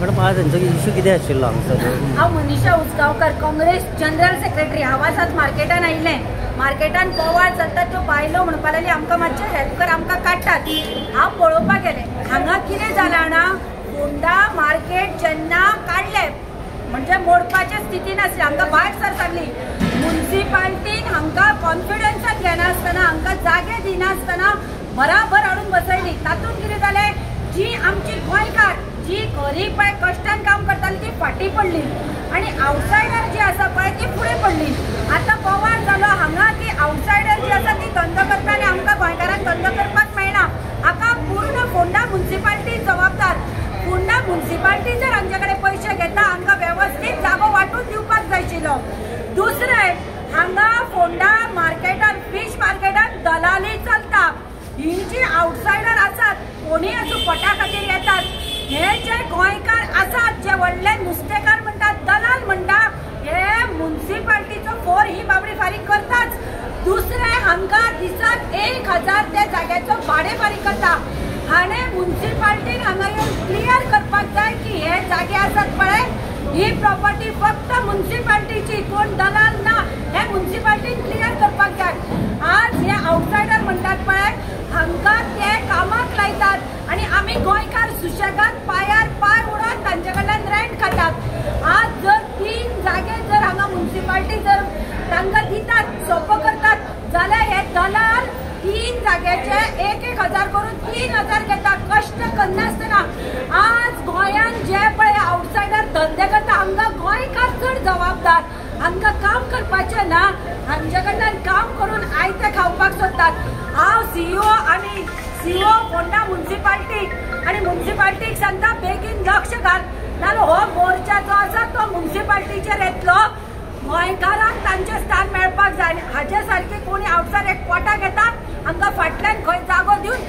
Madam आज त्यांचा issue किती आशिल्लो हांगसर? हांव मनीषा उसगांवकर, काँग्रेस जनरल सेक्रेटरी. हांव आज मार्केटान आयिल्लें. मार्केटान बोवाळ चलता त्यो बायलो म्हणपा लागली आमकां मातशें हेल्प कर, आमकां काडटात. हांव पळोवपाक गेलें. हांगा कितें जालां जाणा, फोंडा मार्केट जेन्ना काडलें म्हणजे मोडपाचे स्थितीन आसली, हांकां भायर सरसारली. म्युनिसिपालिटीन हांकां कॉन्फिडन्साक घेनासतना, हांकां जागे दिनासतना बराबर हाडून बसयली. तातूंत कितें जालें, जी आमची गोंयकार जी खरी पळय कश्टान काम करताली ती फाटी पडली आणि आउटसायडर जी आसा पळय ती फुडें पडली. आतां बोवाळ जालो हांगा की आउटसायडर जी आसा ती धंदो करता आनी आमकां गोंयकारांक धंदो करपाक मेळना. हाका पूर्ण फोंडा म्युनिसिपालिटी जबाबदार. फोंडा म्युनिसिपालिटी जर आमचे कडेन पयशे घेता हांकां वेवस्थीत जागो वांटून दिवपाक जाय आशिल्लो. दुसरें, हांगा फोंडा मार्केटान फीश मार्केटान दलाली चलता. ही जी आउटसायडर आसात कोणी असो पोटा खातीर येतात, हे जे गोंयकार आसात जे व्हडले नुस्तेकार म्हणटात, दलाल म्हणटा, हे म्युनिसिपालिटीचो फोर ही बाबडी फारीक करताच. दुसरे हांगा दिसाक 1000 त्या जाग्याचो भाडे फारीक करता. हाणे म्युनिसिपालिटीन हांगा येवन क्लियर करपाक जाय की हे जागे आसात पळय ही प्रॉपर्टी फक्त म्युनिसिपालिटीची, कोण दलाल ना, हे म्युनिसिपालिटीन क्लियर करपाक जाय. आज हे आउटसायडर म्हणटात पळय हांकां ते कामाक लायतात आणि आमी गोंयकार सुशेगाद पायार पाय उडोवन तांचे कडल्यान रेंट खातात. आज जर 3 जागे जर हांगा म्युनिसिपालिटी जर तांकां दितात, सोपो करतात, जाल्यार हे दलाल 3 जाग्याचे 1,000 करून 3,000 घेतात कष्ट करनासतना. आज गोंयान जे पळय आउटसायडर धंदे करता हांकां गोंयकार चड जबाबदार. हांकां काम करपाचें ना, हांचे कडल्यान काम करून आयते खावपाक सोदतात. हांव सीईओ फोंडा म्युनिसिपालिटीक आणि म्युनिसिपालिटीक सांगता बेगीन लक्ष घाल, नाल्यार हो मोर्चा जो आसा तो म्युनिसिपालिटीचेर येतलो. गोंयकारांक तांचे स्थान मेळपाक जाय. हाचे सारकी कोणी आउटसायडर एक पोटा घेता हांकां फाटल्यान खंय जागो दिवन